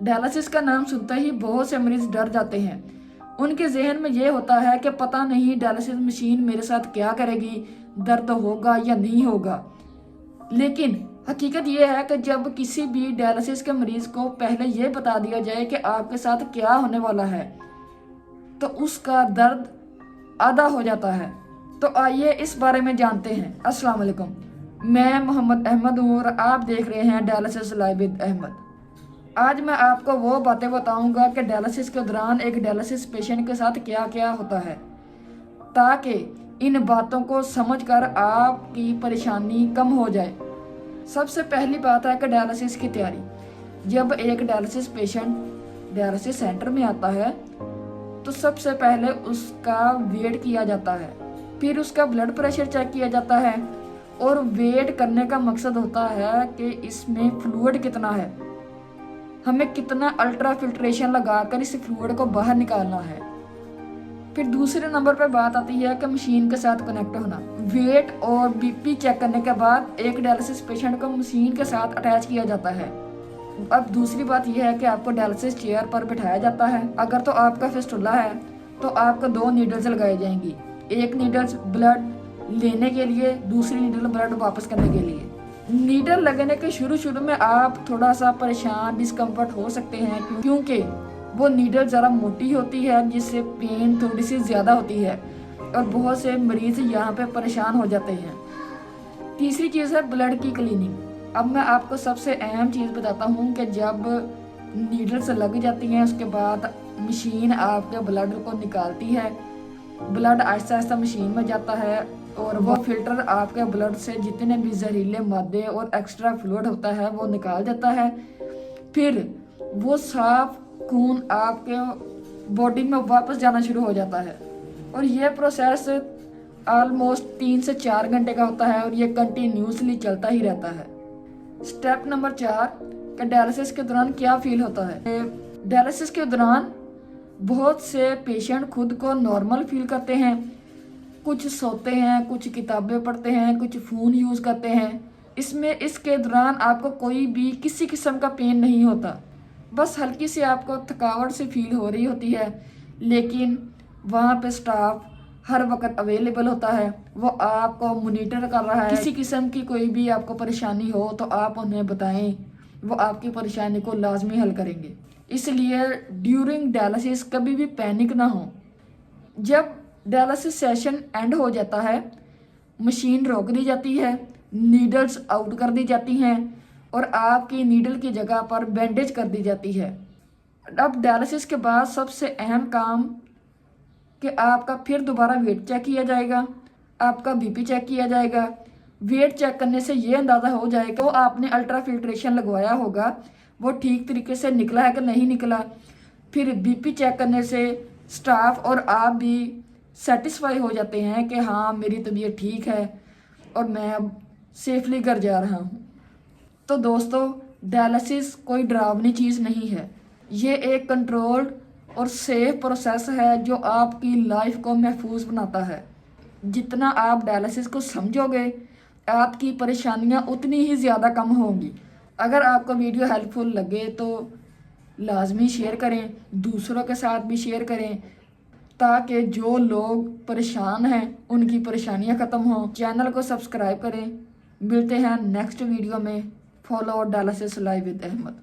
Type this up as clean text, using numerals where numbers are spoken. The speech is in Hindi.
डायलिसिस का नाम सुनते ही बहुत से मरीज डर जाते हैं। उनके जहन में ये होता है कि पता नहीं डायलिसिस मशीन मेरे साथ क्या करेगी, दर्द होगा या नहीं होगा। लेकिन हकीकत ये है कि जब किसी भी डायलिसिस के मरीज को पहले ये बता दिया जाए कि आपके साथ क्या होने वाला है, तो उसका दर्द आधा हो जाता है। तो आइए इस बारे में जानते हैं। अस्सलाम वालेकुम, मैं मोहम्मद अहमद हूँ और आप देख रहे हैं डायलिसिस लाइव विद अहमद। आज मैं आपको वो बातें बताऊंगा कि डायलिसिस के दौरान एक डायलिसिस पेशेंट के साथ क्या क्या होता है, ताकि इन बातों को समझकर आपकी परेशानी कम हो जाए। सबसे पहली बात है कि डायलिसिस की तैयारी। जब एक डायलिसिस पेशेंट डायलिसिस सेंटर में आता है तो सबसे पहले उसका वेट किया जाता है, फिर उसका ब्लड प्रेशर चेक किया जाता है। और वेट करने का मकसद होता है कि इसमें फ्लूइड कितना है, हमें कितना अल्ट्रा फिल्ट्रेशन लगाकर इस फ्लूइड को बाहर निकालना है। फिर दूसरे नंबर पर बात आती है कि मशीन के साथ कनेक्ट होना। वेट और बीपी चेक करने के बाद एक डायलिसिस पेशेंट को मशीन के साथ अटैच किया जाता है। अब दूसरी बात यह है कि आपको डायलिसिस चेयर पर बिठाया जाता है। अगर तो आपका फिस्टुला है तो आपको 2 नीडल्स लगाई जाएंगी, एक नीडल्स ब्लड लेने के लिए, दूसरी नीडल ब्लड वापस करने के लिए। नीडल लगने के शुरू में आप थोड़ा सा परेशान, डिस्कम्फर्ट हो सकते हैं, क्योंकि वो नीडल ज़रा मोटी होती है जिससे पेन थोड़ी सी ज़्यादा होती है और बहुत से मरीज यहाँ पे परेशान हो जाते हैं। तीसरी चीज़ है ब्लड की क्लीनिंग। अब मैं आपको सबसे अहम चीज़ बताता हूँ कि जब नीडल्स लग जाती हैं उसके बाद मशीन आपके ब्लड को निकालती है। ब्लड आहिस्ता आहिस्ता मशीन में जाता है और वो फिल्टर आपके ब्लड से जितने भी जहरीले मादे और एक्स्ट्रा फ्लूइड होता है वो निकाल देता है। फिर वो साफ खून आपके बॉडी में वापस जाना शुरू हो जाता है और ये प्रोसेस ऑलमोस्ट 3 से 4 घंटे का होता है और ये कंटिन्यूसली चलता ही रहता है। स्टेप नंबर 4 कि डायलिसिस के दौरान क्या फील होता है। डायलिसिस के दौरान बहुत से पेशेंट खुद को नॉर्मल फील करते हैं, कुछ सोते हैं, कुछ किताबें पढ़ते हैं, कुछ फ़ोन यूज़ करते हैं। इसके दौरान आपको कोई भी किसी किस्म का पेन नहीं होता, बस हल्की सी आपको थकावट से फील हो रही होती है। लेकिन वहाँ पे स्टाफ हर वक्त अवेलेबल होता है, वो आपको मॉनिटर कर रहा है। किसी किस्म की कोई भी आपको परेशानी हो तो आप उन्हें बताएं, वो आपकी परेशानी को लाजमी हल करेंगे। इसलिए ड्यूरिंग डायलिसिस कभी भी पैनिक ना हो। जब डायलिसिस सेशन एंड हो जाता है, मशीन रोक दी जाती है, नीडल्स आउट कर दी जाती हैं और आपकी नीडल की जगह पर बैंडेज कर दी जाती है। अब डायलिसिस के बाद सबसे अहम काम कि आपका फिर दोबारा वेट चेक किया जाएगा, आपका बीपी चेक किया जाएगा। वेट चेक करने से ये अंदाज़ा हो जाएगा वो आपने अल्ट्रा फिल्ट्रेशन लगवाया होगा वो ठीक तरीके से निकला है कि नहीं निकला। फिर बीपी चेक करने से स्टाफ और आप भी सेटिस्फाई हो जाते हैं कि हाँ मेरी तबीयत ठीक है और मैं अब सेफली घर जा रहा हूँ। तो दोस्तों, डायलिसिस कोई डरावनी चीज़ नहीं है, ये एक कंट्रोल्ड और सेफ प्रोसेस है जो आपकी लाइफ को महफूज बनाता है। जितना आप डायलिसिस को समझोगे आपकी परेशानियाँ उतनी ही ज़्यादा कम होंगी। अगर आपको वीडियो हेल्पफुल लगे तो लाजमी शेयर करें, दूसरों के साथ भी शेयर करें, ताकि जो लोग परेशान हैं उनकी परेशानियां ख़त्म हों। चैनल को सब्सक्राइब करें। मिलते हैं नेक्स्ट वीडियो में। Follow dialysis live with Ahmad.